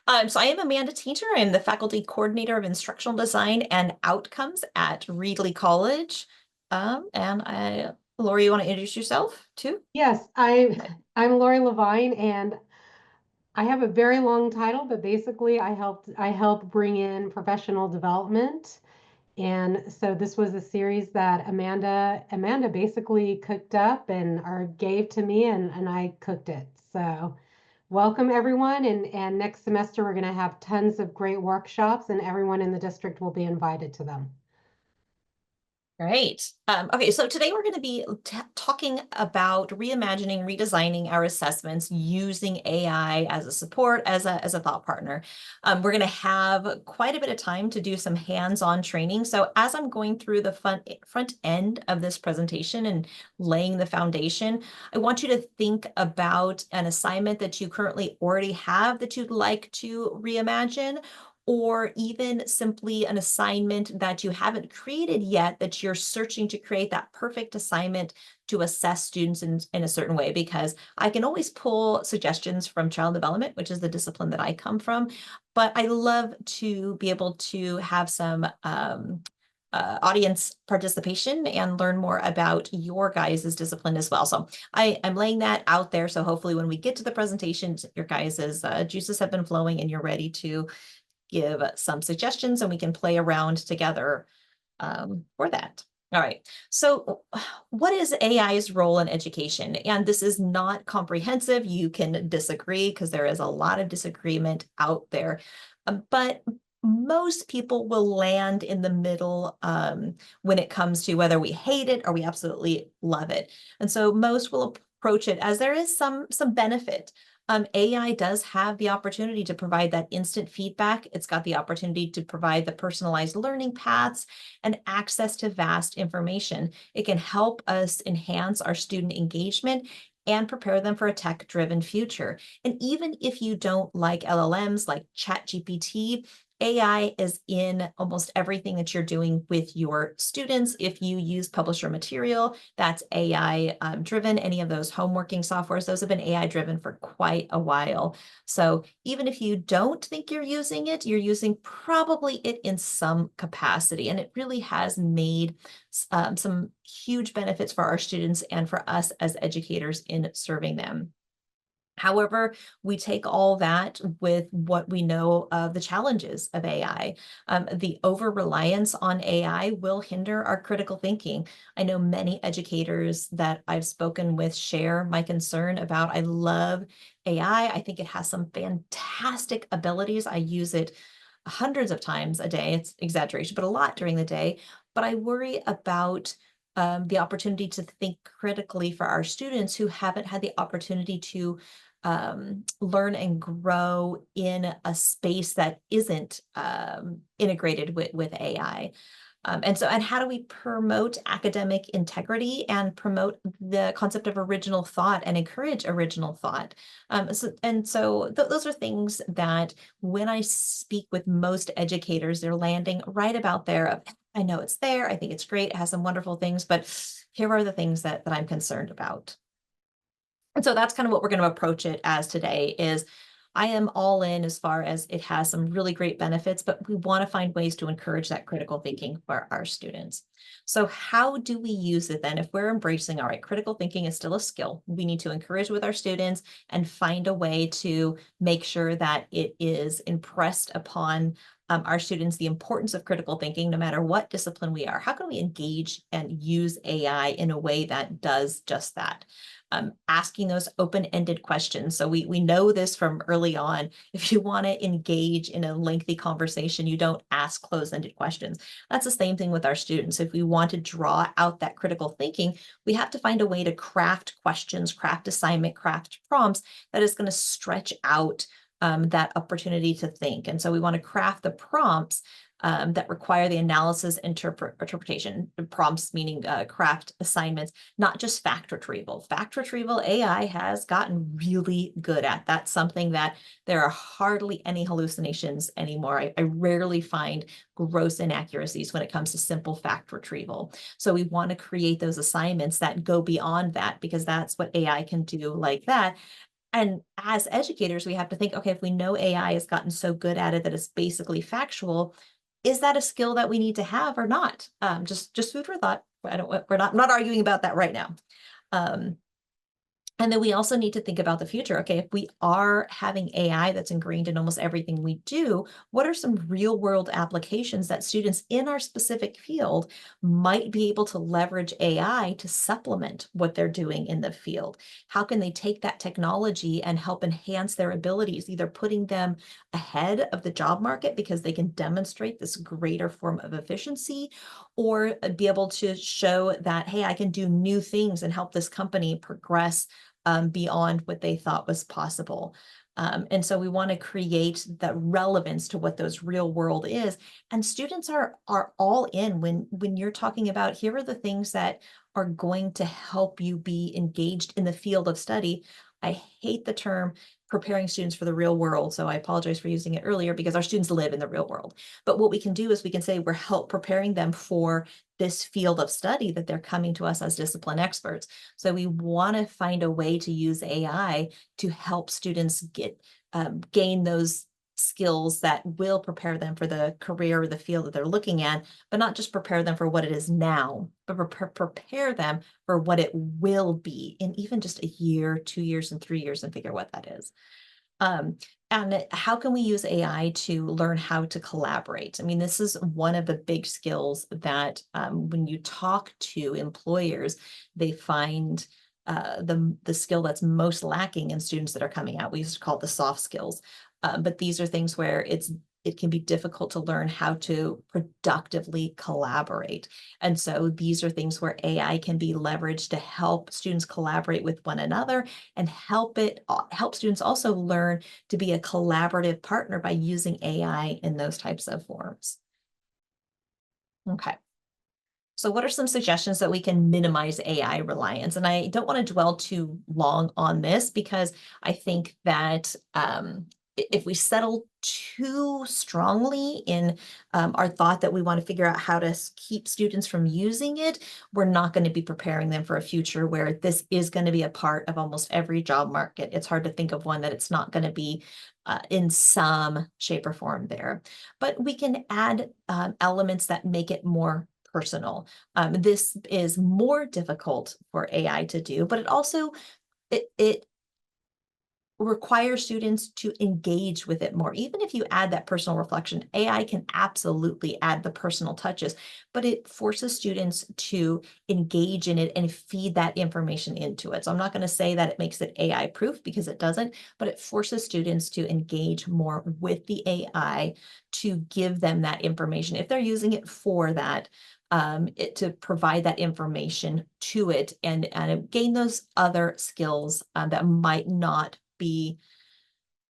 So I am Amanda Teeter. I am the faculty coordinator of instructional design and outcomes at Reedley College. Lori, you want to introduce yourself too? Yes, I'm Lori Levine, and I have a very long title, but basically I help bring in professional development. And so this was a series that Amanda basically cooked up and or gave to me, and I cooked it. So welcome everyone, and next semester we're going to have tons of great workshops, and everyone in the district will be invited to them. Great. Okay, so today we're going to be talking about reimagining, redesigning our assessments using AI as a support, as a thought partner. We're going to have quite a bit of time to do some hands-on training. So as I'm going through the front end of this presentation and laying the foundation, I want you to think about an assignment that you currently already have that you'd like to reimagine, or even simply an assignment that you haven't created yet that you're searching to create that perfect assignment to assess students in a certain way, because I can always pull suggestions from child development, which is the discipline that I come from, but I love to be able to have some audience participation and learn more about your guys' discipline as well. So I'm laying that out there. So hopefully when we get to the presentations, your guys' juices have been flowing and you're ready to give some suggestions and we can play around together for that. All right. So what is AI's role in education? And this is not comprehensive. You can disagree because there is a lot of disagreement out there. But most people will land in the middle when it comes to whether we hate it or we absolutely love it. And so most will approach it as there is some benefit. AI does have the opportunity to provide that instant feedback. It's got the opportunity to provide the personalized learning paths and access to vast information. It can help us enhance our student engagement and prepare them for a tech-driven future. And even if you don't like LLMs like ChatGPT, AI is in almost everything that you're doing with your students. If you use publisher material, that's AI driven. Any of those homeworking softwares, those have been AI driven for quite a while. So even if you don't think you're using it, you're using probably it in some capacity. And it really has made some huge benefits for our students and for us as educators in serving them. However, we take all that with what we know of the challenges of AI. The over-reliance on AI will hinder our critical thinking. I know many educators that I've spoken with share my concern about, I love AI. I think it has some fantastic abilities. I use it hundreds of times a day. It's exaggeration, but a lot during the day. But I worry about the opportunity to think critically for our students who haven't had the opportunity to learn and grow in a space that isn't integrated with AI. And how do we promote academic integrity and promote the concept of original thought and encourage original thought? Those are things that when I speak with most educators, they're landing right about there of, I know it's there, I think it's great, it has some wonderful things, but here are the things that I'm concerned about. And so that's kind of what we're going to approach it as today is I am all in as far as it has some really great benefits, but we want to find ways to encourage that critical thinking for our students. So how do we use it then? If we're embracing, all right, critical thinking is still a skill, we need to encourage with our students and find a way to make sure that it is impressed upon our students the importance of critical thinking, no matter what discipline we are. How can we engage and use AI in a way that does just that? Asking those open-ended questions. So we know this from early on. If you want to engage in a lengthy conversation, you don't ask closed-ended questions. That's the same thing with our students. If we want to draw out that critical thinking, we have to find a way to craft questions, craft assignment, craft prompts that is going to stretch out that opportunity to think. And so we want to craft the prompts that require the analysis interpretation prompts, meaning craft assignments, not just fact retrieval. Fact retrieval, AI has gotten really good at. That's something that there are hardly any hallucinations anymore. I rarely find gross inaccuracies when it comes to simple fact retrieval. So we want to create those assignments that go beyond that because that's what AI can do like that. And as educators, we have to think, okay, if we know AI has gotten so good at it that it's basically factual, is that a skill that we need to have or not? Just food for thought. I don't, we're not, I'm not arguing about that right now. Um, and then we also need to think about the future. Okay, if we are having AI that's ingrained in almost everything we do, what are some real world applications that students in our specific field might be able to leverage AI to supplement what they're doing in the field? How can they take that technology and help enhance their abilities, either putting them ahead of the job market because they can demonstrate this greater form of efficiency, or be able to show that, hey, I can do new things and help this company progress beyond what they thought was possible. And so we want to create that relevance to what those real world is. And students are all in when you're talking about, here are the things that are going to help you be engaged in the field of study. I hate the term preparing students for the real world, so I apologize for using it earlier, because our students live in the real world. But what we can do is we can say we're preparing them for this field of study that they're coming to us as discipline experts. So we want to find a way to use AI to help students gain those skills that will prepare them for the career or the field that they're looking at, but not just prepare them for what it is now, but prepare them for what it will be in even just a year, 2 years, and 3 years, and figure what that is. Um, and how can we use AI to learn how to collaborate? I mean, this is one of the big skills that when you talk to employers, they find the skill that's most lacking in students that are coming out. We used to call it the soft skills, but these are things where it can be difficult to learn how to productively collaborate. And so these are things where AI can be leveraged to help students collaborate with one another and help students also learn to be a collaborative partner by using AI in those types of forms. Okay. So what are some suggestions that we can minimize AI reliance? And I don't want to dwell too long on this, because I think that if we settle too strongly in our thought that we want to figure out how to keep students from using it, we're not going to be preparing them for a future where this is going to be a part of almost every job market. It's hard to think of one that it's not going to be in some shape or form there. But we can add elements that make it more personal. This is more difficult for AI to do, but it require students to engage with it more. Even if you add that personal reflection, AI can absolutely add the personal touches, but it forces students to engage in it and feed that information into it. So I'm not going to say that it makes it AI proof, because it doesn't, but it forces students to engage more with the AI to give them that information. If they're using it for that, to provide that information to it, and gain those other skills that might not be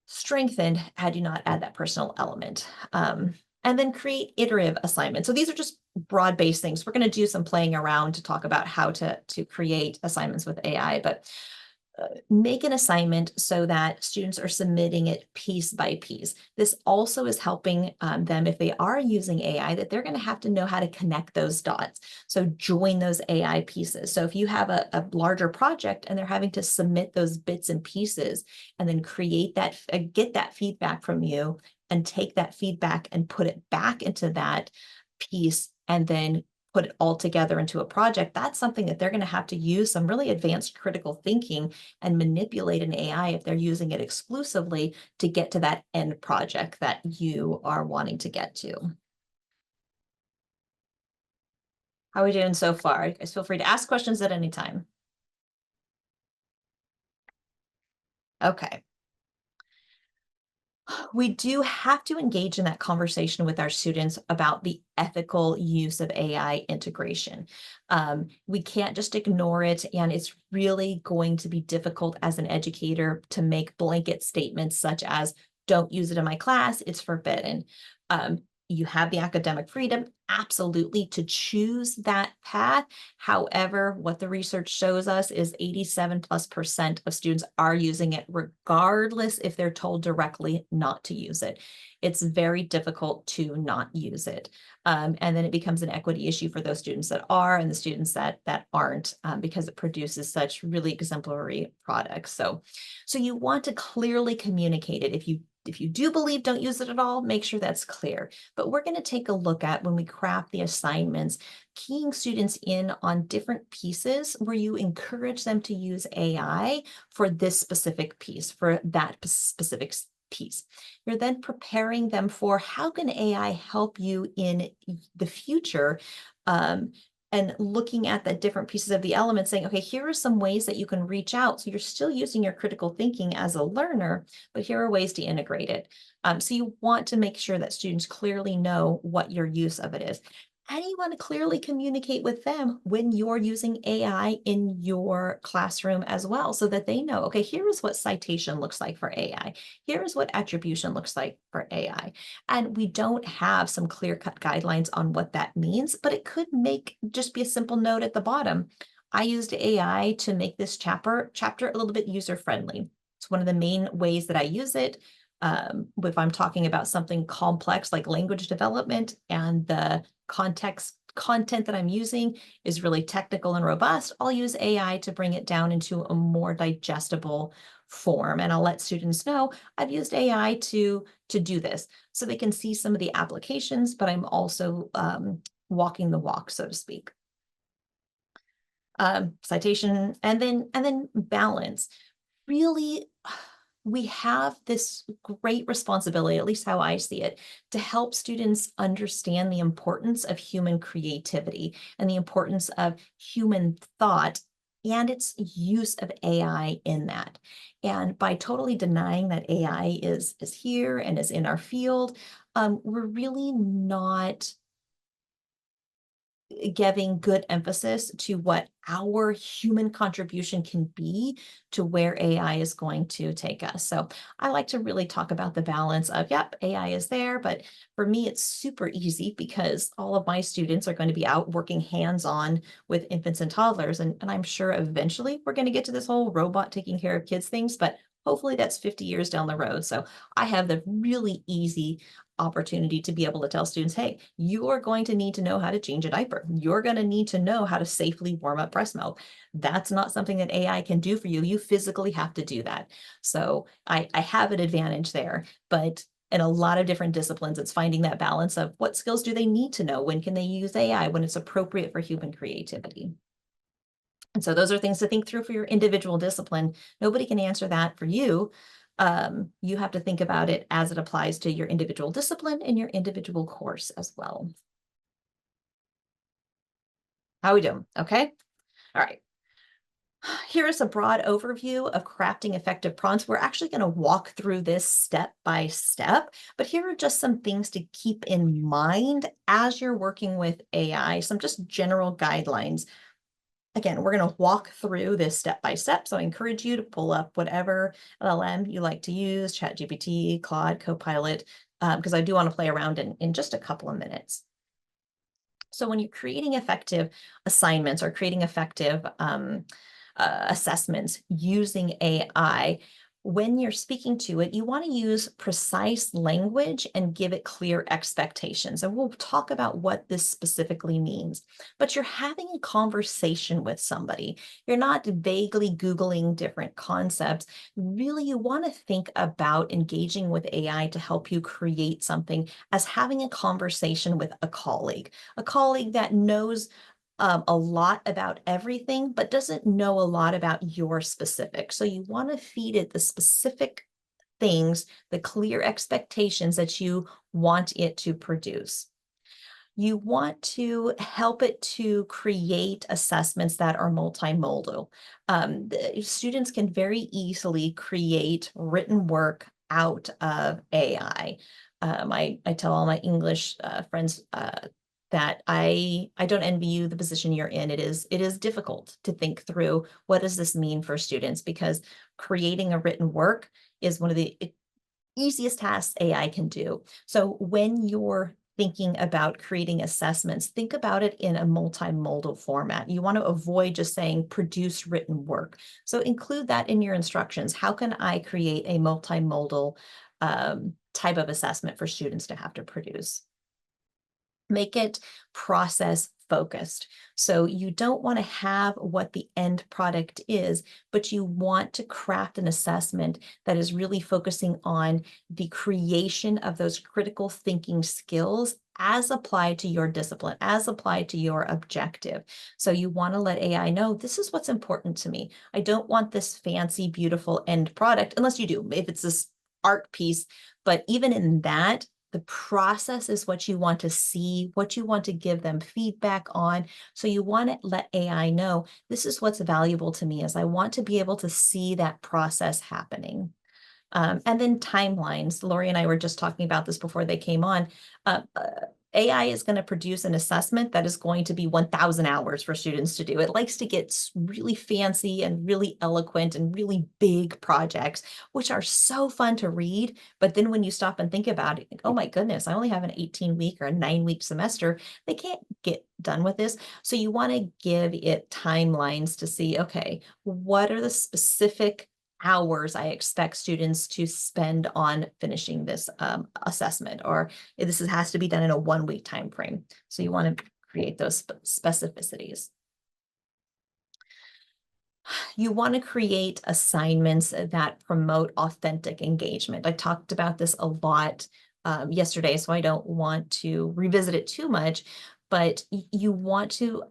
strengthened had you not add that personal element. And then create iterative assignments. So these are just broad-based things. We're going to do some playing around to talk about how to create assignments with AI, but make an assignment so that students are submitting it piece by piece. This also is helping them, if they are using AI, that they're going to have to know how to connect those dots. So join those AI pieces. So if you have a larger project and they're having to submit those bits and pieces and then create that, get that feedback from you and take that feedback and put it back into that piece and then put it all together into a project, that's something that they're going to have to use some really advanced critical thinking and manipulate an AI if they're using it exclusively to get to that end project that you are wanting to get to. How are we doing so far? Guys, feel free to ask questions at any time. Okay. We do have to engage in that conversation with our students about the ethical use of AI integration. We can't just ignore it, and it's really going to be difficult as an educator to make blanket statements such as, don't use it in my class, it's forbidden. You have the academic freedom, absolutely, to choose that path. However, what the research shows us is 87+% of students are using it regardless if they're told directly not to use it. It's very difficult to not use it. And then it becomes an equity issue for those students that are and the students that aren't, because it produces such really exemplary products. So you want to clearly communicate it. If you do believe don't use it at all, make sure that's clear. But we're going to take a look at, when we craft the assignments, keying students in on different pieces where you encourage them to use AI for this specific piece, for that specific piece. You're then preparing them for, how can AI help you in the future? And looking at the different pieces of the element, saying, okay, here are some ways that you can reach out. So you're still using your critical thinking as a learner, but here are ways to integrate it. So you want to make sure that students clearly know what your use of it is. And you want to clearly communicate with them when you're using AI in your classroom as well, so that they know, okay, here is what citation looks like for AI. Here is what attribution looks like for AI. And we don't have some clear-cut guidelines on what that means, but it could just be a simple note at the bottom. I used AI to make this chapter a little bit user-friendly. It's one of the main ways that I use it. If I'm talking about something complex like language development, and the content that I'm using is really technical and robust, I'll use AI to bring it down into a more digestible form. And I'll let students know I've used AI to do this, so they can see some of the applications, but I'm also walking the walk, so to speak. Citation, and then balance. Really, we have this great responsibility, at least how I see it, to help students understand the importance of human creativity and the importance of human thought and its use of AI in that. And by totally denying that AI is here and is in our field, we're really not giving good emphasis to what our human contribution can be to where AI is going to take us. So I like to really talk about the balance of, yep, AI is there, but for me, it's super easy because all of my students are going to be out working hands-on with infants and toddlers. And I'm sure eventually we're going to get to this whole robot taking care of kids things, but hopefully that's 50 years down the road. So I have the really easy opportunity to be able to tell students, hey, you are going to need to know how to change a diaper. You're going to need to know how to safely warm up breast milk. That's not something that AI can do for you. You physically have to do that. So I have an advantage there, but in a lot of different disciplines, it's finding that balance of what skills do they need to know? When can they use AI? When it's appropriate for human creativity? And so those are things to think through for your individual discipline. Nobody can answer that for you. You have to think about it as it applies to your individual discipline and your individual course as well. How we doing? Okay. All right. Here is a broad overview of crafting effective prompts. We're actually going to walk through this step by step, but here are just some things to keep in mind as you're working with AI, some just general guidelines. Again, we're going to walk through this step by step. So I encourage you to pull up whatever LLM you like to use, ChatGPT, Claude, Copilot, because I do want to play around in just a couple of minutes. So when you're creating effective assignments or creating effective assessments using AI, when you're speaking to it, you want to use precise language and give it clear expectations. And we'll talk about what this specifically means. But you're having a conversation with somebody. You're not vaguely Googling different concepts. Really, you want to think about engaging with AI to help you create something as having a conversation with a colleague that knows a lot about everything, but doesn't know a lot about your specific. So you want to feed it the specific things, the clear expectations that you want it to produce. You want to help it to create assessments that are multimodal. Students can very easily create written work out of AI. I tell all my English friends that I don't envy you the position you're in. It is difficult to think through what does this mean for students, because creating a written work is one of the easiest tasks AI can do. So when you're thinking about creating assessments, think about it in a multimodal format. You want to avoid just saying produce written work. So include that in your instructions. How can I create a multimodal type of assessment for students to have to produce? Make it process focused. So you don't want to have what the end product is, but you want to craft an assessment that is really focusing on the creation of those critical thinking skills as applied to your discipline, as applied to your objective. So you want to let AI know this is what's important to me. I don't want this fancy, beautiful end product, unless you do, if it's this art piece. But even in that, the process is what you want to see, what you want to give them feedback on. So you want to let AI know this is what's valuable to me, is I want to be able to see that process happening. And then timelines. Lori and I were just talking about this before they came on. AI is going to produce an assessment that is going to be 1,000 hours for students to do. It likes to get really fancy and really eloquent and really big projects, which are so fun to read. But then when you stop and think about it, oh my goodness, I only have an 18-week or a 9-week semester. They can't get done with this. So you want to give it timelines to see, okay, what are the specific hours I expect students to spend on finishing this assessment, or has to be done in a 1-week time frame. So you want to create those specificities. You want to create assignments that promote authentic engagement. I talked about this a lot yesterday, so I don't want to revisit it too much, but you want to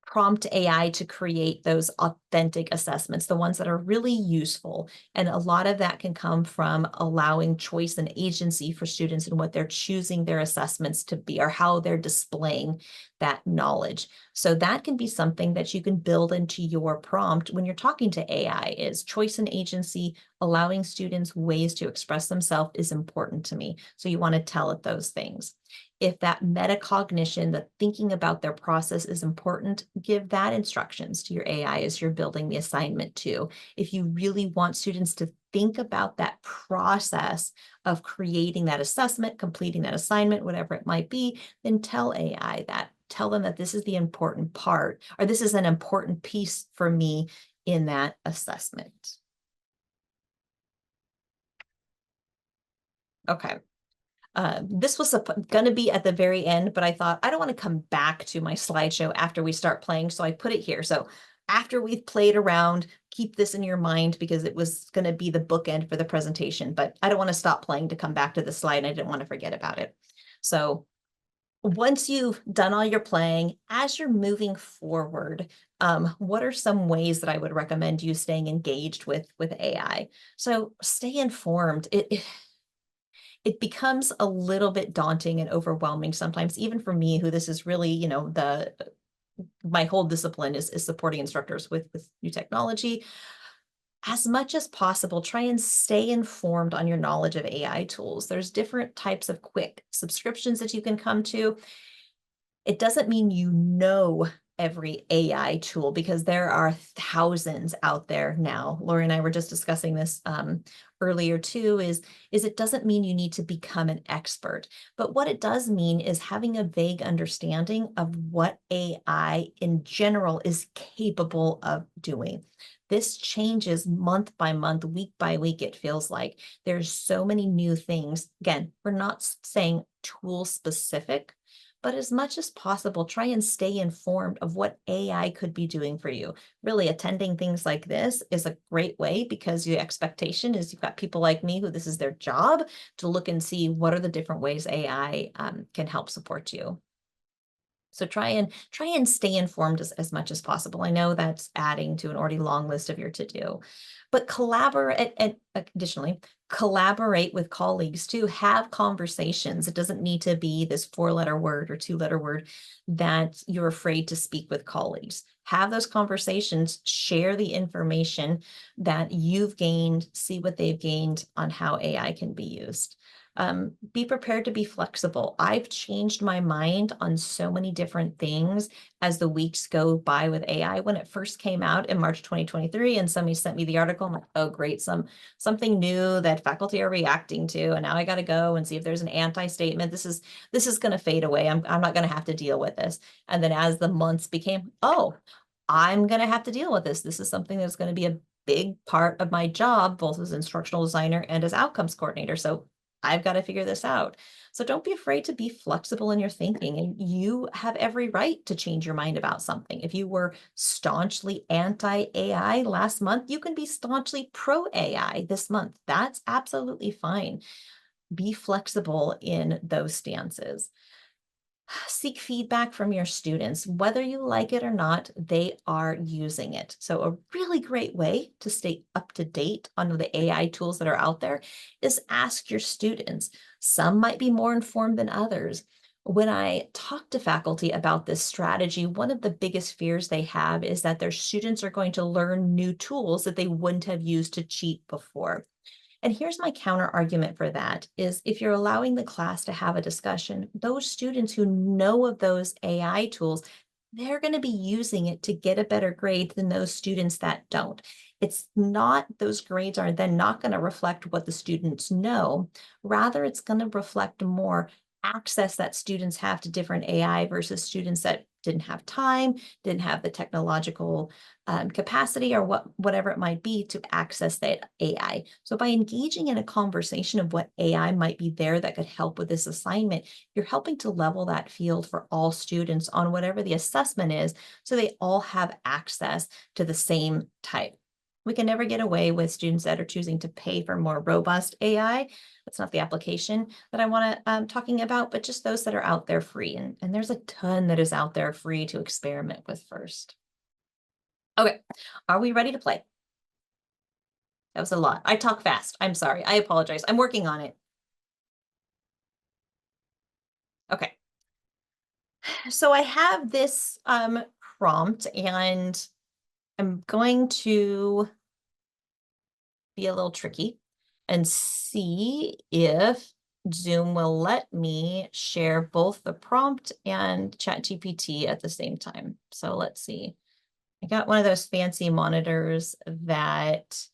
prompt AI to create those authentic assessments, the ones that are really useful. And a lot of that can come from allowing choice and agency for students in what they're choosing their assessments to be, or how they're displaying that knowledge. So that can be something that you can build into your prompt when you're talking to AI, is choice and agency, allowing students ways to express themselves is important to me. So you want to tell it those things. If that metacognition, the thinking about their process is important, give that instructions to your AI as you're building the assignment too. If you really want students to think about that process of creating that assessment, completing that assignment, whatever it might be, then tell AI that. Tell them that this is the important part, or this is an important piece for me in that assessment. Okay. This was going to be at the very end, but I thought I don't want to come back to my slideshow after we start playing, so I put it here. So after we've played around, keep this in your mind because it was going to be the bookend for the presentation, but I don't want to stop playing to come back to the slide, and I didn't want to forget about it. So once you've done all your playing, as you're moving forward, what are some ways that I would recommend you staying engaged with AI? So stay informed. It becomes a little bit daunting and overwhelming sometimes, even for me, who this is really, my whole discipline is supporting instructors with new technology. As much as possible, try and stay informed on your knowledge of AI tools. There's different types of quick subscriptions that you can come to. It doesn't mean you know every AI tool, because there are thousands out there now. Lori and I were just discussing this earlier too, is it doesn't mean you need to become an expert, but what it does mean is having a vague understanding of what AI in general is capable of doing. This changes month by month, week by week, it feels like. There's so many new things. Again, we're not saying tool specific, but as much as possible, try and stay informed of what AI could be doing for you. Really, attending things like this is a great way, because your expectation is you've got people like me who this is their job to look and see what are the different ways AI can help support you. So try and stay informed as much as possible. I know that's adding to an already long list of your to-do, but collaborate, and additionally, collaborate with colleagues too. Have conversations. It doesn't need to be this 4-letter word or 2-letter word that you're afraid to speak with colleagues. Have those conversations, share the information that you've gained, see what they've gained on how AI can be used. Be prepared to be flexible. I've changed my mind on so many different things as the weeks go by with AI. When it first came out in March 2023 and somebody sent me the article, I'm like, oh, great, something new that what faculty are reacting to, and now I got to go and see if there's an anti-statement. This is going to fade away. I'm not going to have to deal with this. And then as the months became, oh, I'm going to have to deal with this. This is something that's going to be a big part of my job, both as instructional designer and as outcomes coordinator. So I've got to figure this out. So don't be afraid to be flexible in your thinking, and you have every right to change your mind about something. If you were staunchly anti-AI last month, you can be staunchly pro-AI this month. That's absolutely fine. Be flexible in those stances. Seek feedback from your students. Whether you like it or not, they are using it. So a really great way to stay up to date on the AI tools that are out there is ask your students. Some might be more informed than others. When I talk to faculty about this strategy, one of the biggest fears they have is that their students are going to learn new tools that they wouldn't have used to cheat before. And here's my counter argument for that is if you're allowing the class to have a discussion, those students who know of those AI tools, they're going to be using it to get a better grade than those students that don't. It's not, those grades are then not going to reflect what the students know. Rather, it's going to reflect more access that students have to different AI versus students that didn't have time, didn't have the technological capacity or whatever it might be to access that AI. So by engaging in a conversation of what AI might be there that could help with this assignment, you're helping to level that field for all students on whatever the assessment is, so they all have access to the same type. We can never get away with students that are choosing to pay for more robust AI. That's not the application that I want to talking about, but just those that are out there free. And there's a ton that is out there free to experiment with first. Okay, are we ready to play? That was a lot. I talk fast. I'm sorry. I apologize. I'm working on it. Okay. So I have this prompt, and I'm going to be a little tricky and see if Zoom will let me share both the prompt and ChatGPT at the same time. So let's see. I got one of those fancy monitors that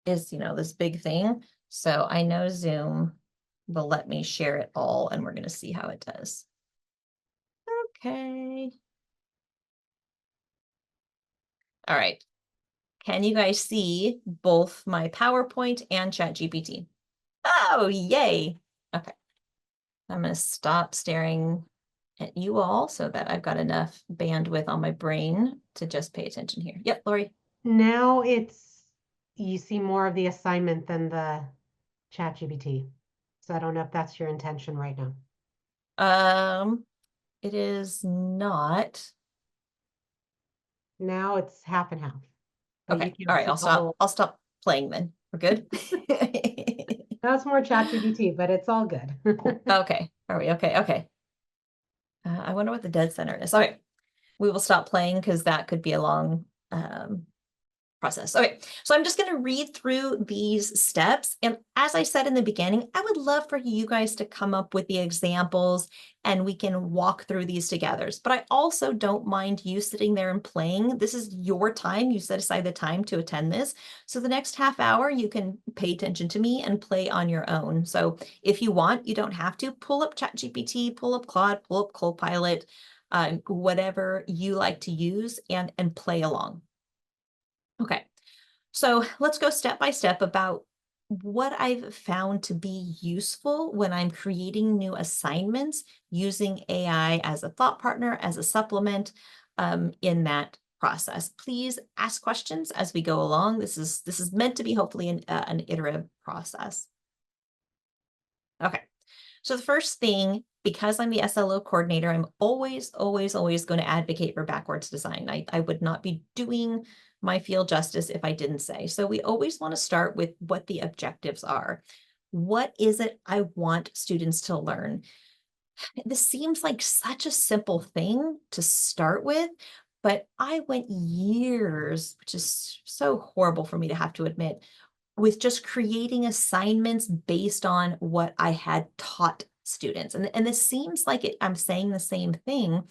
is, this big thing. So I know Zoom will let me share it all, and we're going to see how it does. Okay. All right. Can you guys see both my PowerPoint and ChatGPT? Oh, yay. Okay. I'm going to stop staring at you all so that I've got enough bandwidth on my brain to just pay attention here. Yep, Lori. Now you see more of the assignment than the ChatGPT. So I don't know if that's your intention right now. It is not. Now it's half and half. But Okay. you All can't right. see the whole. I'll stop playing then. We're good. That's more ChatGPT, but it's all good. Okay. Are we okay? Okay. I wonder what the dead center is. Okay. We will stop playing because that could be a long process. Okay, so I'm just going to read through these steps. And as I said in the beginning, I would love for you guys to come up with the examples and we can walk through these together. But I also don't mind you sitting there and playing. This is your time. You set aside the time to attend this. So the next half hour, you can pay attention to me and play on your own. So if you want, you don't have to pull up ChatGPT, pull up Claude, pull up Copilot, whatever you like to use and play along. Okay, so let's go step by step about what I've found to be useful when I'm creating new assignments using AI as a thought partner, as a supplement in that process. Please ask questions as we go along. This is meant to be hopefully an iterative process. Okay. So the first thing, because I'm the SLO coordinator, I'm always going to advocate for backwards design. I would not be doing my field justice if I didn't say. So we always want to start with what the objectives are. What is it I want students to learn? This seems like such a simple thing to start with, but I went years, which is so horrible for me to have to admit, with just creating assignments based on what I had taught students. And this seems like I'm saying the same thing,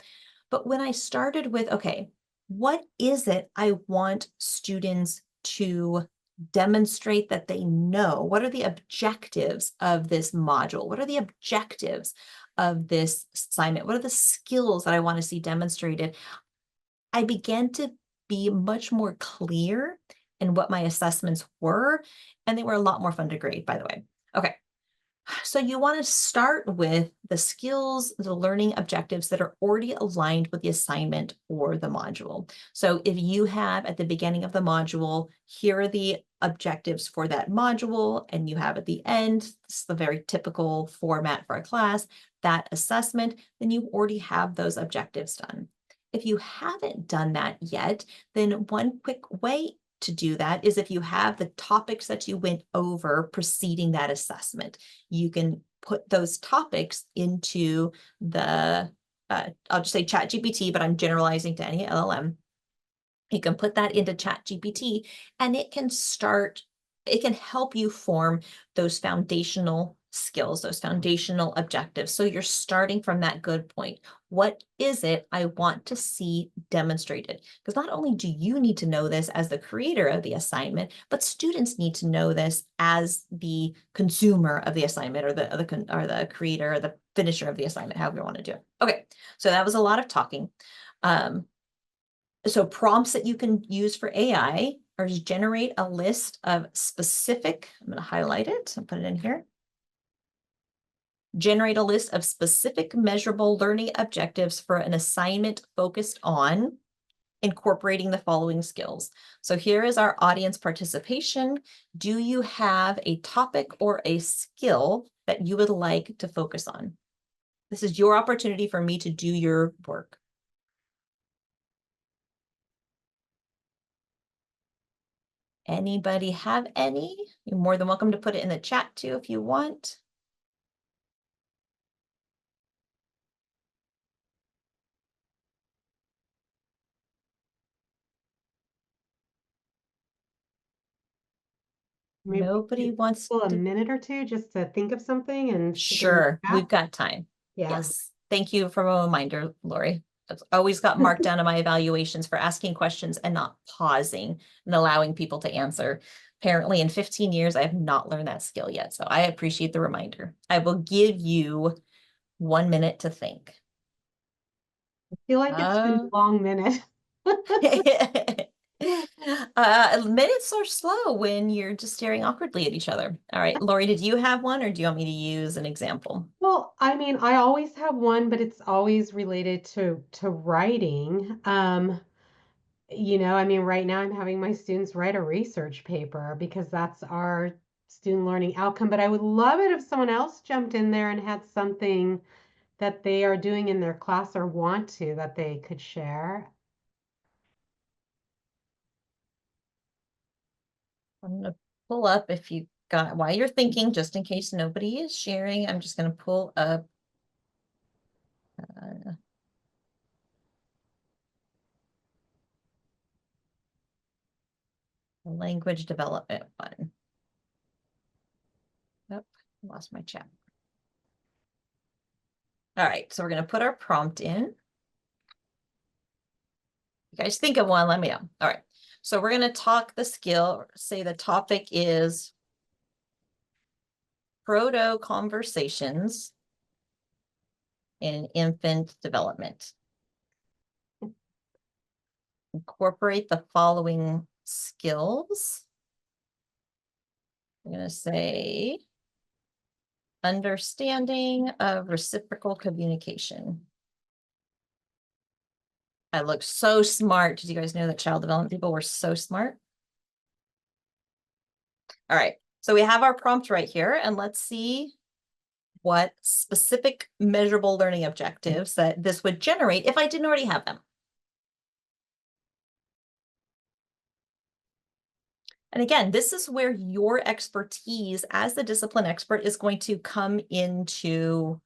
but when I started with, okay, what is it I want students to demonstrate that they know what are the objectives of this module? What are the objectives of this assignment? What are the skills that I want to see demonstrated? I began to be much more clear in what my assessments were, and they were a lot more fun to grade, by the way. Okay. So you want to start with the skills, the learning objectives that are already aligned with the assignment or the module. So if you have at the beginning of the module, here are the objectives for that module, and you have at the end, this is the very typical format for a class, that assessment, then you already have those objectives done. If you haven't done that yet, then one quick way to do that is if you have the topics that you went over preceding that assessment, you can put those topics into the, I'll just say ChatGPT, but I'm generalizing to any LLM. You can put that into ChatGPT and it can help you form those foundational skills, those foundational objectives. So you're starting from that good point. What is it I want to see demonstrated? Because not only do you need to know this as the creator of the assignment, but students need to know this as the consumer of the assignment, or the creator or the finisher of the assignment, however you want to do it. Okay, so that was a lot of talking. So prompts that you can use for AI are to generate a list of specific, I'm going to highlight it and put it in here. Generate a list of specific measurable learning objectives for an assignment focused on incorporating the following skills. So here is our audience participation. Do you have a topic or a skill that you would like to focus on? This is your opportunity for me to do your work. Anybody have any? You're more than welcome to put it in the chat too if you want. Maybe Nobody wants a to. minute or two just to think of something and stick it in the Sure, we've chat. got time. Yeah. Yes. Thank you for a reminder, Lori. It's always got marked down in my evaluations for asking questions and not pausing and allowing people to answer. Apparently, in 15 years, I have not learned that skill yet. So I appreciate the reminder. I will give you 1 minute to think. I feel like it's been a long minute. Minutes are slow when you're just staring awkwardly at each other. All right, Lori, did you have one, or do you want me to use an example? Well, I mean, I always have one, but it's always related to writing. I mean, right now I'm having my students write a research paper because that's our student learning outcome. But I would love it if someone else jumped in there and had something that they are doing in their class or want to that they could share. I'm going to pull up if you got, while you're thinking, just in case nobody is sharing, I'm just going to pull up the language development one. Nope, lost my chat. All right, so we're going to put our prompt in. You guys think of one, let me know. All right, so we're going to talk the skill, say the topic is proto conversations in infant development. Incorporate the following skills. I'm going to say understanding of reciprocal communication. I look so smart. Did you guys know that child development people were so smart? All right, so we have our prompt right here, and let's see what specific measurable learning objectives that this would generate if I didn't already have them. And again, this is where your expertise as the discipline expert is going to come into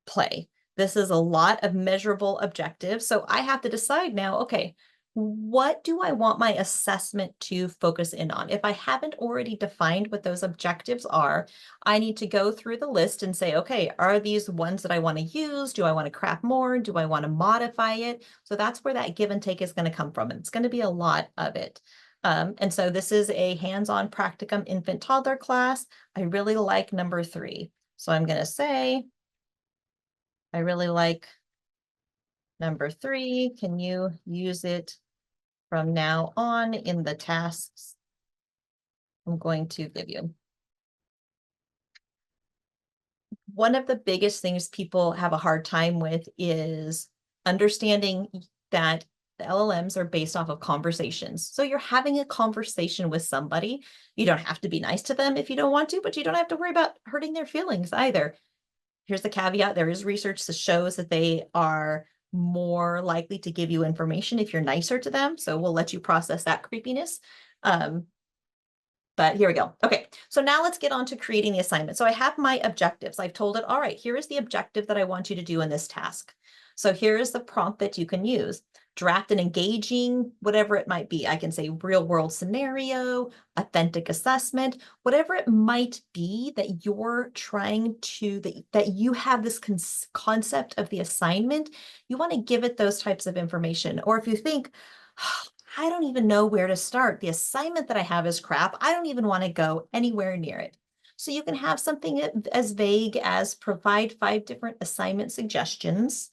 play. This is a lot of measurable objectives. So I have to decide now, okay, what do I want my assessment to focus in on? If I haven't already defined what those objectives are, I need to go through the list and say, okay, are these ones that I want to use? Do I want to craft more? Do I want to modify it? So that's where that give and take is going to come from. And it's going to be a lot of it. And so this is a hands-on practicum infant toddler class. I really like number 3. So I'm going to say, I really like number 3. Can you use it from now on in the tasks I'm going to give you? One of the biggest things people have a hard time with is understanding that the LLMs are based off of conversations. So you're having a conversation with somebody. You don't have to be nice to them if you don't want to, but you don't have to worry about hurting their feelings either. Here's the caveat. There is research that shows that they are more likely to give you information if you're nicer to them. So we'll let you process that creepiness. But here we go. Okay, so now let's get on to creating the assignment. So I have my objectives. I've told it, all right, here is the objective that I want you to do in this task. So here is the prompt that you can use. Draft an engaging, whatever it might be. I can say real world scenario, authentic assessment, whatever it might be that you're trying to, that you have this concept of the assignment, you want to give it those types of information. Or if you think, I don't even know where to start. The assignment that I have is crap. I don't even want to go anywhere near it. So you can have something as vague as provide 5 different assignment suggestions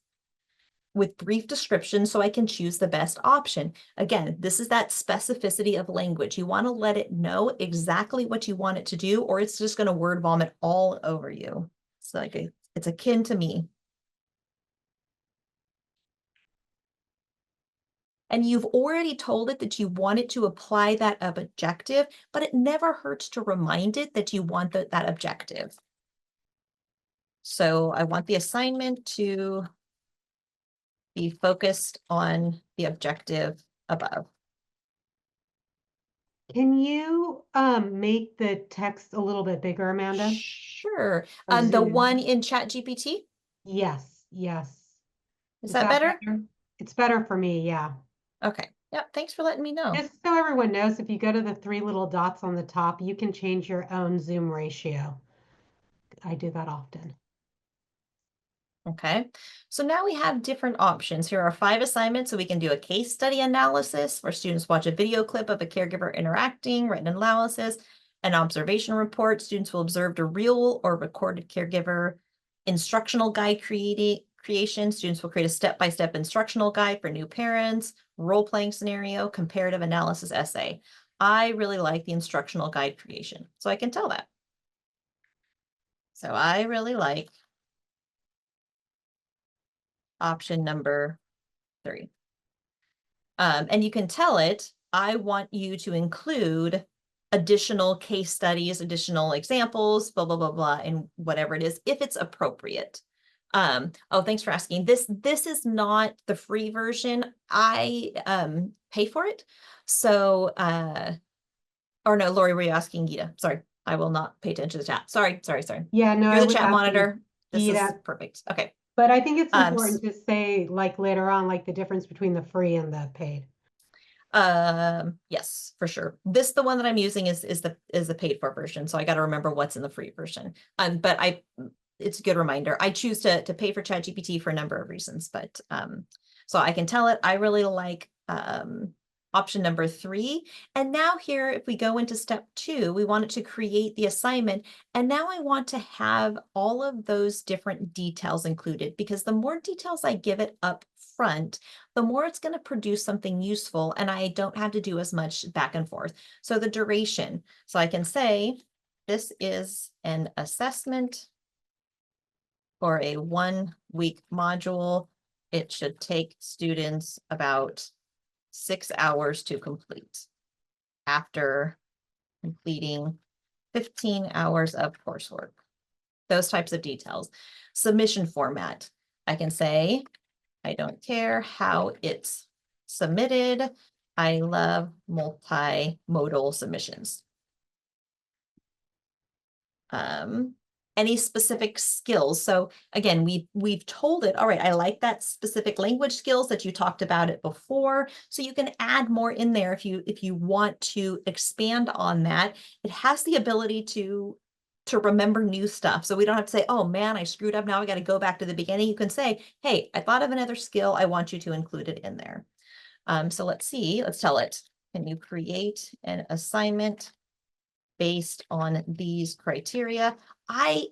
with brief descriptions so I can choose the best option. Again, this is that specificity of language. You want to let it know exactly what you want it to do, or it's just going to word vomit all over you. It's like it's akin to me. And you've already told it that you want it to apply that objective, but it never hurts to remind it that you want that objective. So I want the assignment to be focused on the objective above. Can you make the text a little bit bigger, Amanda? Sure. Or The zoom one in? in GPT, Yes, yes. is Is that that better? better? It's better for me, yeah. Okay. Yep. Thanks for letting me know. Just so everyone knows, if you go to the 3 little dots on the top, you can change your own zoom ratio. I do that often. Okay, so now we have different options. Here are 5 assignments. So we can do a case study analysis where students watch a video clip of a caregiver interacting, written analysis, an observation report. Students will observe a real or recorded caregiver instructional guide creation. Students will create a step-by-step instructional guide for new parents, role-playing scenario, comparative analysis essay. I really like the instructional guide creation, so I can tell that. So I really like option number 3. And you can tell it, I want you to include additional case studies, additional examples, blah, blah, blah, blah, and whatever it is, if it's appropriate. Oh, thanks for asking. This is not the free version. I pay for it. So, or no, Lori, were you asking Gita? Sorry, I will not pay attention to the chat. Sorry. Yeah, no, You're I the was chat asking monitor. This is Gita, perfect. Okay. but I think it's Um, important to say, like later on, like the difference between the free and the paid. Yes, for sure. The one that I'm using is the paid for version, so I got to remember what's in the free version. But it's a good reminder. I choose to pay for ChatGPT for a number of reasons, but so I can tell it I really like option number 3. And now here, if we go into step 2, we want it to create the assignment. And now I want to have all of those different details included, because the more details I give it up front, the more it's going to produce something useful, and I don't have to do as much back and forth. So the duration, so I can say, this is an assessment for a 1-week module. It should take students about 6 hours to complete after completing 15 hours of coursework. Those types of details. Submission format. I can say, I don't care how it's submitted. I love multimodal submissions. Any specific skills. So again, we've told it, all right, I like that specific language skills that you talked about it before. So you can add more in there if you want to expand on that. It has the ability to remember new stuff. So we don't have to say, oh man, I screwed up. Now I got to go back to the beginning. You can say, hey, I thought of another skill. I want you to include it in there. So let's see, let's tell it. Can you create an assignment based on these criteria?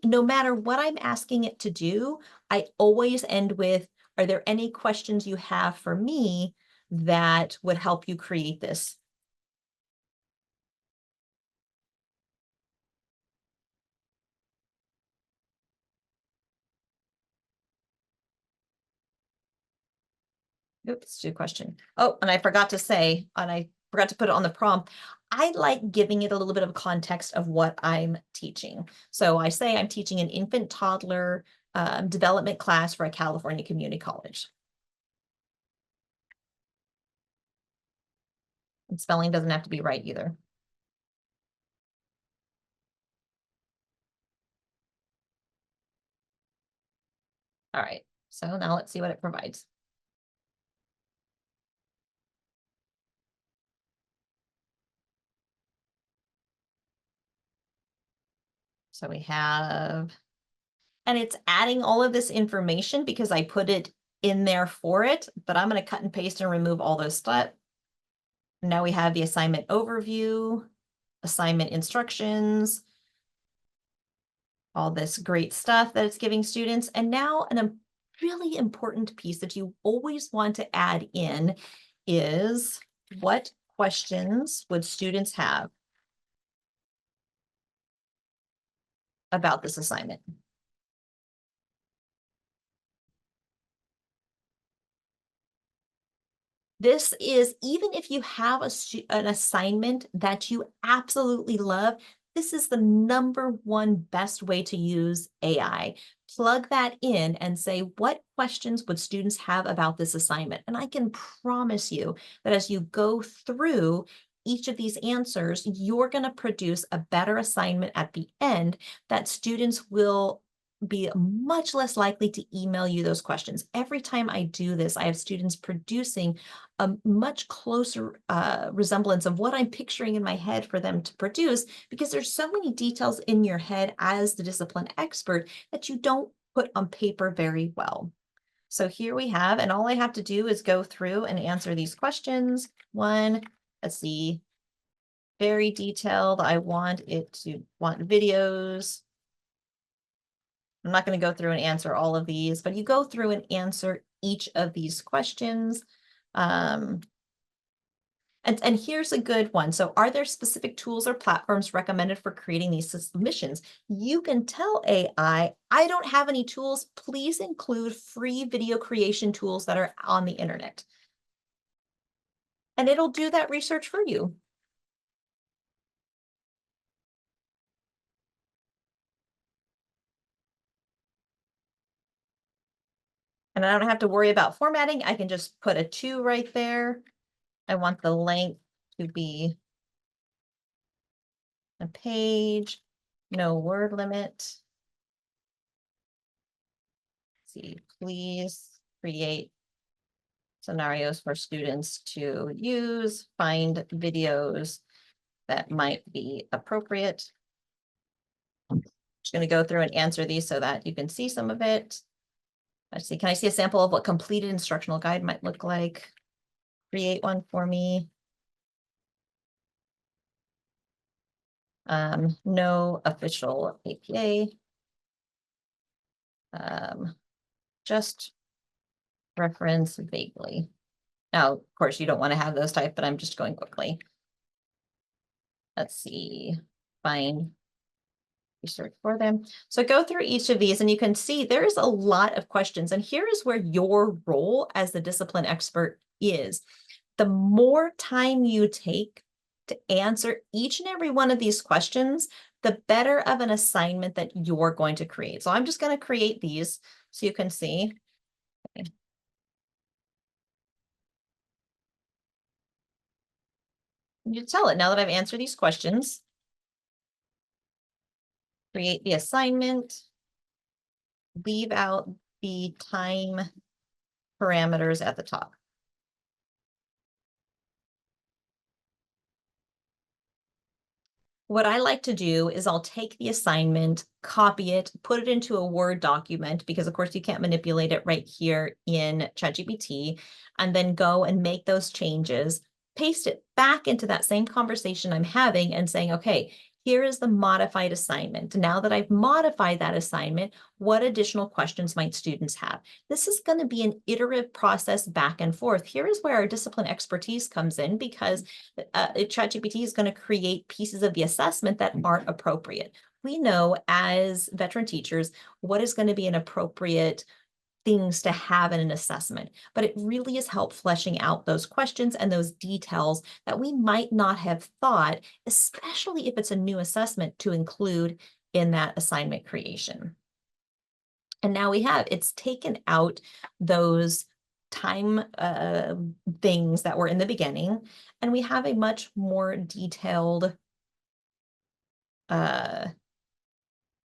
No matter what I'm asking it to do, I always end with, are there any questions you have for me that would help you create this? Oops, to question. Oh, and I forgot to say, and I forgot to put it on the prompt. I like giving it a little bit of context of what I'm teaching. So I say I'm teaching an infant toddler development class for a California community college. And spelling doesn't have to be right either. All right, so now let's see what it provides. So we have, and it's adding all of this information because I put it in there for it, but I'm going to cut and paste and remove all those stuff. Now we have the assignment overview, assignment instructions, all this great stuff that it's giving students. And now a really important piece that you always want to add in is what questions would students have about this assignment? This is, even if you have an assignment that you absolutely love, this is the number one best way to use AI. Plug that in and say, what questions would students have about this assignment? And I can promise you that as you go through each of these answers, you're going to produce a better assignment at the end that students will be much less likely to email you those questions. Every time I do this, I have students producing a much closer resemblance of what I'm picturing in my head for them to produce, because there's so many details in your head as the discipline expert that you don't put on paper very well. So here we have, and all I have to do is go through and answer these questions. One, let's see, very detailed. I want videos. I'm not going to go through and answer all of these, but you go through and answer each of these questions. And here's a good one. So are there specific tools or platforms recommended for creating these submissions? You can tell AI, I don't have any tools. Please include free video creation tools that are on the internet. And it'll do that research for you. And I don't have to worry about formatting. I can just put a 2 right there. I want the length to be a page, no word limit. Let's see, please create scenarios for students to use, find videos that might be appropriate. I'm just going to go through and answer these so that you can see some of it. Let's see, can I see a sample of what completed instructional guide might look like? Create one for me. No official APA. Just reference vaguely. Now, of course, you don't want to have those typed, but I'm just going quickly. Let's see, find research for them. So go through each of these and you can see there's a lot of questions. And here is where your role as the discipline expert is. The more time you take to answer each and every one of these questions, the better of an assignment that you're going to create. So I'm just going to create these so you can see. Okay. You tell it, now that I've answered these questions, create the assignment, leave out the time parameters at the top. What I like to do is I'll take the assignment, copy it, put it into a Word document, because of course you can't manipulate it right here in ChatGPT, and then go and make those changes, paste it back into that same conversation I'm having and saying, okay, here is the modified assignment. Now that I've modified that assignment, what additional questions might students have? This is going to be an iterative process back and forth. Here is where our discipline expertise comes in, because ChatGPT is going to create pieces of the assessment that aren't appropriate. We know as veteran teachers what is going to be an appropriate things to have in an assessment, but it really is help fleshing out those questions and those details that we might not have thought, especially if it's a new assessment, to include in that assignment creation. And now it's taken out those time things that were in the beginning, and we have a much more detailed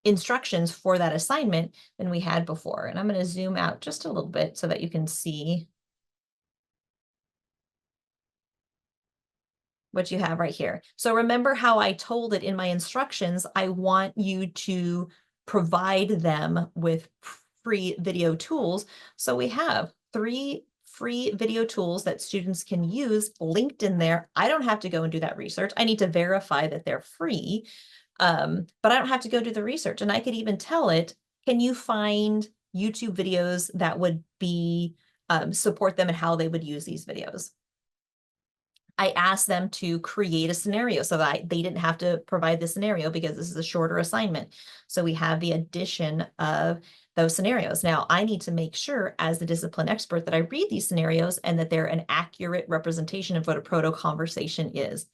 instructions for that assignment than we had before. And I'm going to zoom out just a little bit so that you can see what you have right here. So remember how I told it in my instructions, I want you to provide them with free video tools. So we have 3 free video tools that students can use linked in there. I don't have to go and do that research. I need to verify that they're free. But I don't have to go do the research. And I could even tell it, can you find YouTube videos that would be support them and how they would use these videos? I asked them to create a scenario so that they didn't have to provide the scenario because this is a shorter assignment. So we have the addition of those scenarios. Now I need to make sure as the discipline expert that I read these scenarios and that they're an accurate representation of what a proto conversation is.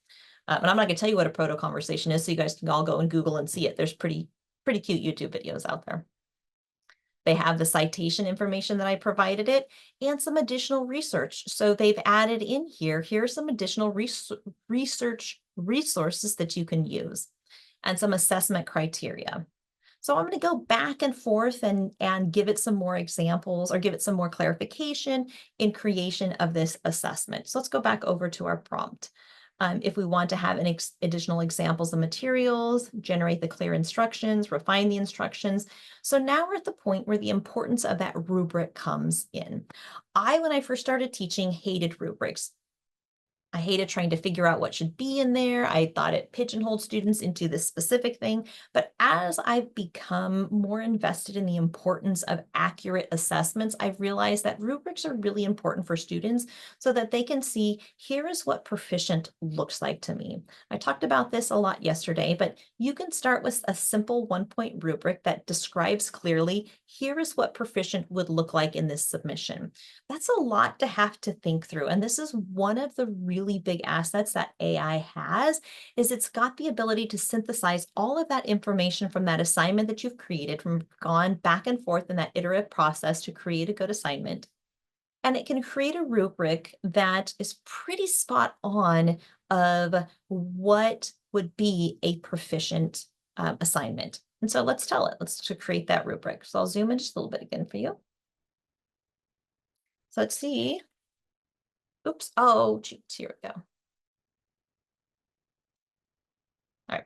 And I'm not going to tell you what a proto conversation is, so you guys can all go and Google and see it. There's pretty cute YouTube videos out there. They have the citation information that I provided it and some additional research. So they've added in here, here's some additional research resources that you can use and some assessment criteria. So I'm going to go back and forth and give it some more examples or give it some more clarification in creation of this assessment. So let's go back over to our prompt. If we want to have additional examples of materials, generate the clear instructions, refine the instructions. So now we're at the point where the importance of that rubric comes in. When I first started teaching, hated rubrics. I hated trying to figure out what should be in there. I thought it pigeonholed students into this specific thing. But as I've become more invested in the importance of accurate assessments, I've realized that rubrics are really important for students so that they can see, here is what proficient looks like to me. I talked about this a lot yesterday, but you can start with a simple 1-point rubric that describes clearly, here is what proficient would look like in this submission. That's a lot to have to think through. And this is one of the really big assets that AI has, is it's got the ability to synthesize all of that information from that assignment that you've created, from gone back and forth in that iterative process to create a good assignment. And it can create a rubric that is pretty spot on of what would be a proficient assignment. And so let's tell it, let's create that rubric. So I'll zoom in just a little bit again for you. So let's see. Oops. Oh, geez, here we go. All right.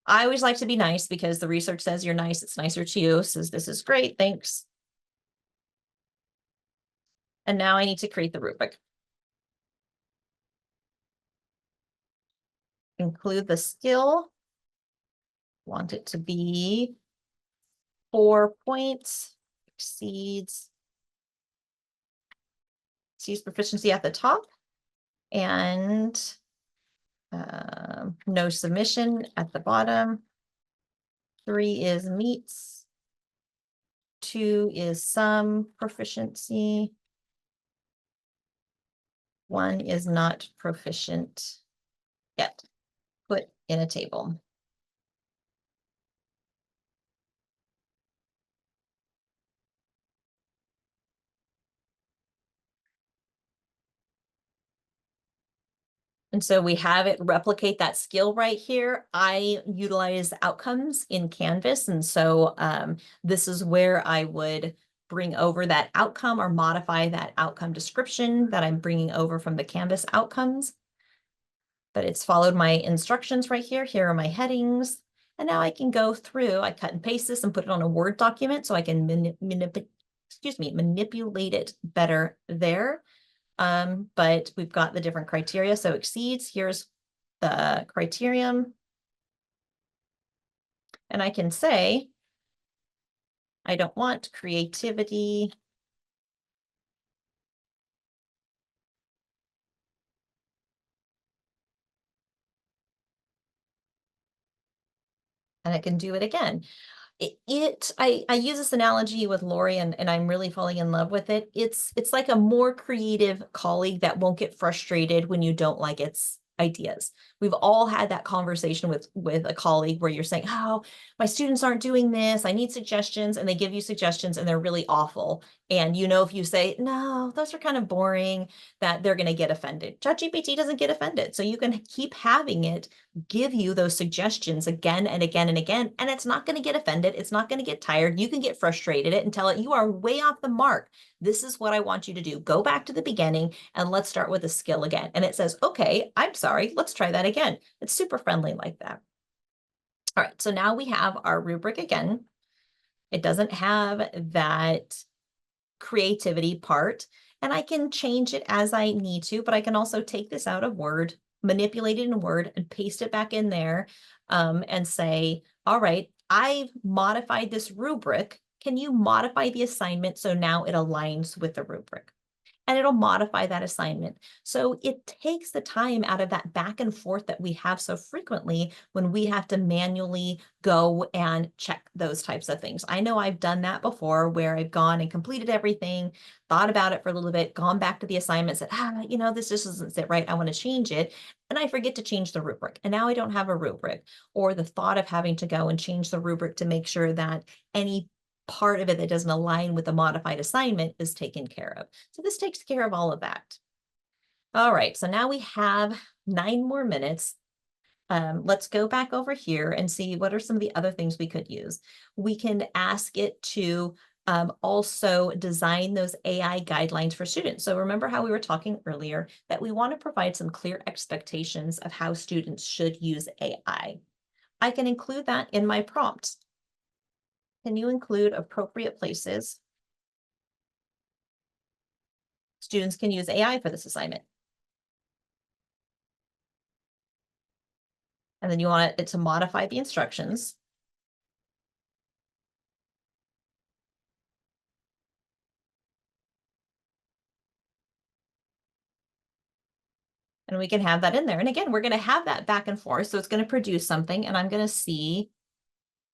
I always like to be nice because the research says you're nice. It's nicer to you. Says this is great. Thanks. And now I need to create the rubric. Include the skill. Want it to be 4 points. Exceeds proficiency at the top. And no submission at the bottom. 3 is meets. 2 is some proficiency. 1 is not proficient yet. Put in a table. And so we have it replicate that skill right here. I utilize outcomes in Canvas. And so this is where I would bring over that outcome or modify that outcome description that I'm bringing over from the Canvas outcomes. But it's followed my instructions right here. Here are my headings. And now I can go through, I cut and paste this and put it on a Word document so I can manipulate it better there. But we've got the different criteria. So exceeds, here's the criterion. And I can say, I don't want creativity and I can do it again. I use this analogy with Lori and I'm really falling in love with it. It's like a more creative colleague that won't get frustrated when you don't like its ideas. We've all had that conversation with a colleague where you're saying, "Oh, my students aren't doing this. I need suggestions," and they give you suggestions and they're really awful. And you know if you say, "No, those are kind of boring," that they're going to get offended. ChatGPT doesn't get offended. So you can keep having it give you those suggestions again and again and again, and it's not going to get offended. It's not going to get tired. You can get frustrated and tell it, you are way off the mark. This is what I want you to do. Go back to the beginning and let's start with a skill again. And it says, okay, I'm sorry. Let's try that again. It's super friendly like that. All right, so now we have our rubric again. It doesn't have that creativity part, and I can change it as I need to, but I can also take this out of Word, manipulate it in Word and paste it back in there, and say, all right, I've modified this rubric. Can you modify the assignment so now it aligns with the rubric? And it'll modify that assignment. So it takes the time out of that back and forth that we have so frequently when we have to manually go and check those types of things. I know I've done that before where I've gone and completed everything, thought about it for a little bit, gone back to the assignment, said, this just doesn't sit right. I want to change it. And I forget to change the rubric. And now I don't have a rubric, or the thought of having to go and change the rubric to make sure that any part of it that doesn't align with the modified assignment is taken care of. So this takes care of all of that. All right, so now we have 9 more minutes. Let's go back over here and see what are some of the other things we could use. We can ask it to also design those AI guidelines for students. So remember how we were talking earlier that we want to provide some clear expectations of how students should use AI. I can include that in my prompts. Can you include appropriate places students can use AI for this assignment? And then you want it to modify the instructions. And we can have that in there. And again, we're going to have that back and forth. So it's going to produce something and I'm going to see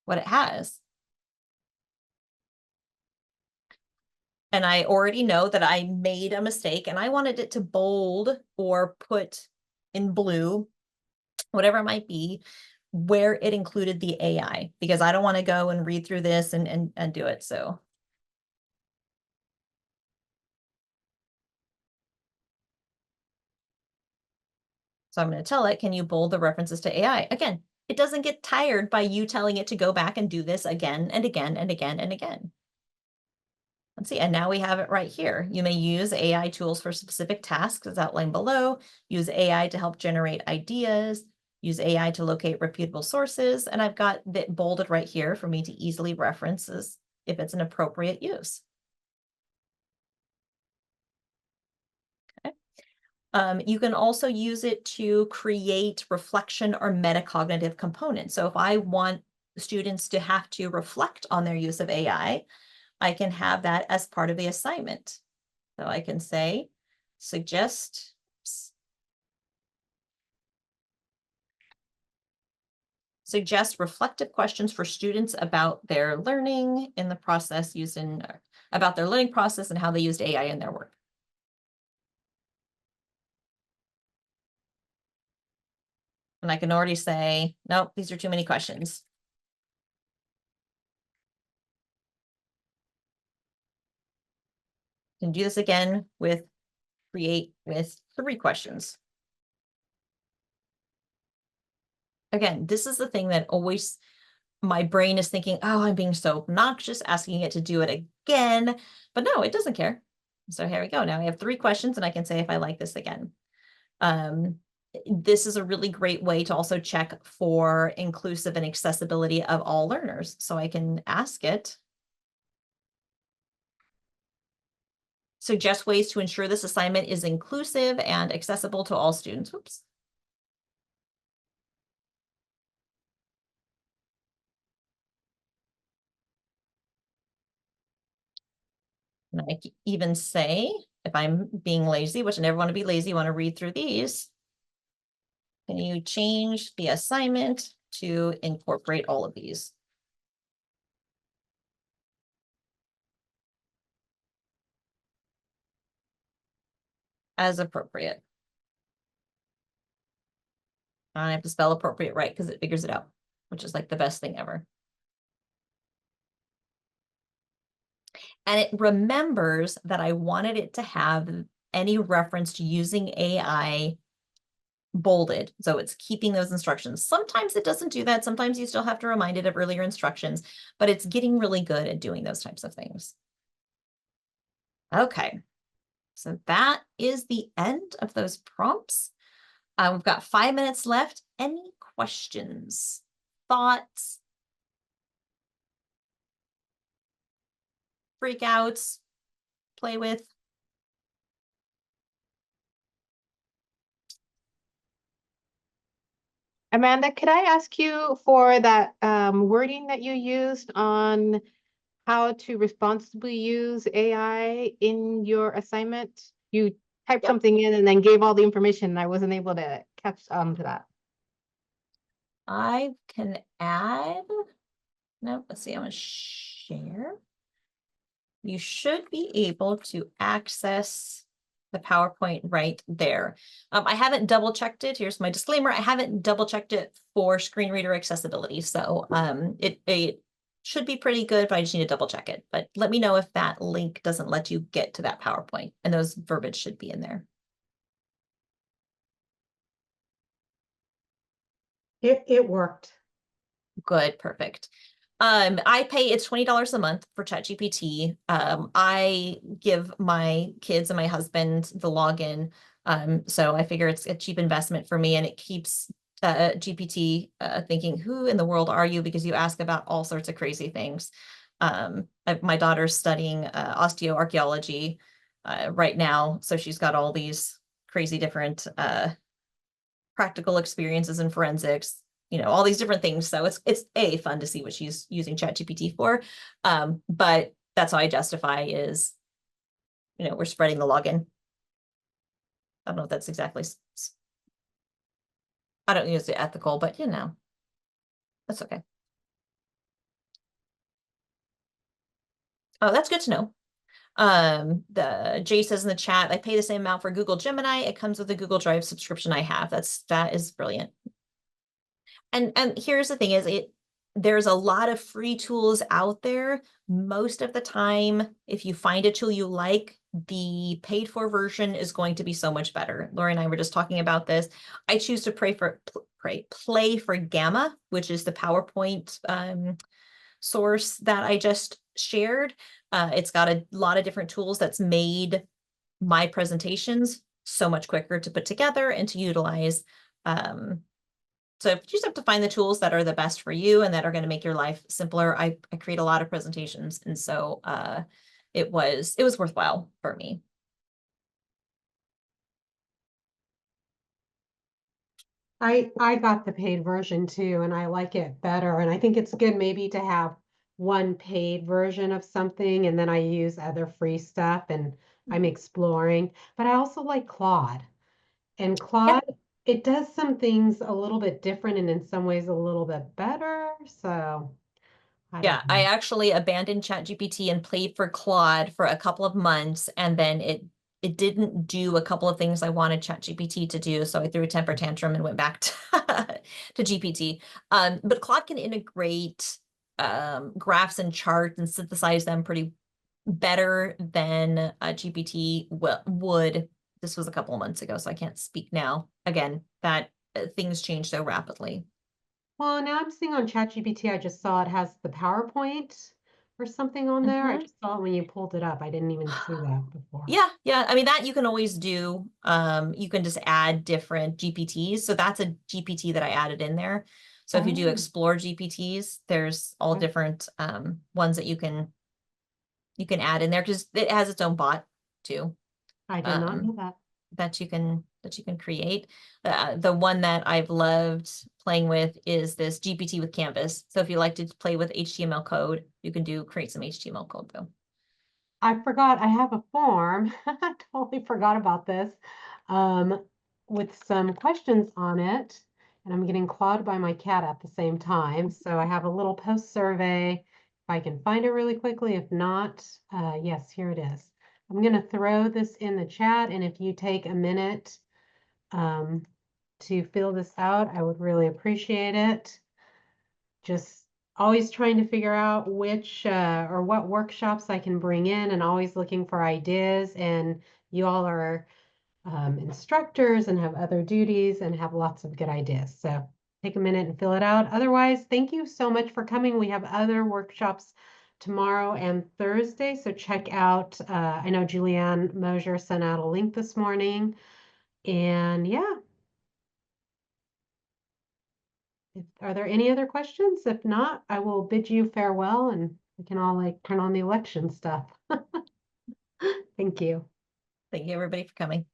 what it has. And I already know that I made a mistake and I wanted it to bold or put in blue, whatever it might be, where it included the AI, because I don't want to go and read through this and do it. So I'm going to tell it, can you bold the references to AI? Again, it doesn't get tired by you telling it to go back and do this again and again and again and again. Let's see, and now we have it right here. You may use AI tools for specific tasks as outlined below, use AI to help generate ideas, use AI to locate reputable sources, and I've got that bolded right here for me to easily reference if it's an appropriate use. Okay. You can also use it to create reflection or metacognitive components. So if I want students to have to reflect on their use of AI, I can have that as part of the assignment. So I can say, suggest reflective questions for students about their learning in the process about their learning process and how they used AI in their work. And I can already say, nope, these are too many questions. Can do this again with create with 3 questions. Again, this is the thing that always my brain is thinking, oh, I'm being so obnoxious, asking it to do it again. But no, it doesn't care. So here we go. Now I have 3 questions and I can say if I like this again. This is a really great way to also check for inclusive and accessibility of all learners. So I can ask it Suggest ways to ensure this assignment is inclusive and accessible to all students. Oops. And I even say, if I'm being lazy, which I never want to be lazy, want to read through these, can you change the assignment to incorporate all of these? As appropriate. I have to spell appropriate right because it figures it out, which is like the best thing ever. And it remembers that I wanted it to have any reference to using AI bolded. So it's keeping those instructions. Sometimes it doesn't do that. Sometimes you still have to remind it of earlier instructions, but it's getting really good at doing those types of things. Okay, so that is the end of those prompts. We've got 5 minutes left. Any questions, thoughts, freakouts, play with? Amanda, could I ask you for that wording that you used on how to responsibly use AI in your assignment? You typed Yep. something in and then gave all the information, and I wasn't able to catch on to that. I can add, no, let's see, I'm gonna share. You should be able to access the PowerPoint right there. I haven't double checked it. Here's my disclaimer. I haven't double checked it for screen reader accessibility. So it should be pretty good, but I just need to double check it. But let me know if that link doesn't let you get to that PowerPoint, and those verbiage should be in there. It worked. Good, perfect. I pay, it's $20 a month for ChatGPT. I give my kids and my husband the login. So I figure it's a cheap investment for me, and it keeps GPT thinking, who in the world are you? Because you ask about all sorts of crazy things. My daughter's studying osteoarchaeology right now, so she's got all these crazy different practical experiences in forensics, all these different things. So it's fun to see what she's using ChatGPT for. But that's how I justify is, we're spreading the login. I don't know if that's exactly, I don't use it ethical, but that's okay. Oh, that's good to know. The Jay says in the chat, I pay the same amount for Google Gemini. It comes with the Google Drive subscription I have. That is brilliant. And here's the thing is there's a lot of free tools out there. Most of the time, if you find a tool you like, the paid for version is going to be so much better. Lori and I were just talking about this. I choose to play for Gamma, which is the PowerPoint source that I just shared. It's got a lot of different tools that's made my presentations so much quicker to put together and to utilize. So you just have to find the tools that are the best for you and that are going to make your life simpler. I create a lot of presentations, and so it was worthwhile for me. I got the paid version too, and I like it better. And I think it's good maybe to have one paid version of something, and then I use other free stuff, and I'm exploring. But I also like Claude. And Yep. Claude, it does some things a little bit different and in some ways a little bit better. So I Yeah, don't I know. actually abandoned ChatGPT and played for Claude for a couple of months, and then it didn't do a couple of things I wanted ChatGPT to do, so I threw a temper tantrum and went back to GPT. But Claude can integrate graphs and charts and synthesize them pretty better than GPT would. This was a couple of months ago, so I can't speak now. Again, that things change so rapidly. Well, now I'm seeing on ChatGPT, I just saw it has the PowerPoint or something on there. I Mhm. just saw it when you pulled it up. I didn't even see that before. Yeah. I mean, that you can always do. You can just add different GPTs. So that's a GPT that I added in there. So if you do Oh, explore GPTs, there's all okay. different ones that you can add in there because it has its own bot. too. I did not Um, know that. that you can create. The one that I've loved playing with is this GPT with Canvas. So if you like to play with HTML code, you can create some HTML code though. I forgot I have a form. I totally forgot about this. Um, with some questions on it, and I'm getting clawed by my cat at the same time. So I have a little post survey. If I can find it really quickly, if not, yes, here it is. I'm going to throw this in the chat, and if you take a minute to fill this out, I would really appreciate it. Just always trying to figure out which or what workshops I can bring in, and always looking for ideas. And you all are instructors and have other duties and have lots of good ideas. So take a minute and fill it out. Otherwise, thank you so much for coming. We have other workshops tomorrow and Thursday. So check out, I know Julianne Mosier sent out a link this morning. And yeah. Are there any other questions? If not, I will bid you farewell and we can all like turn on the election stuff. Thank you. Thank you everybody for coming.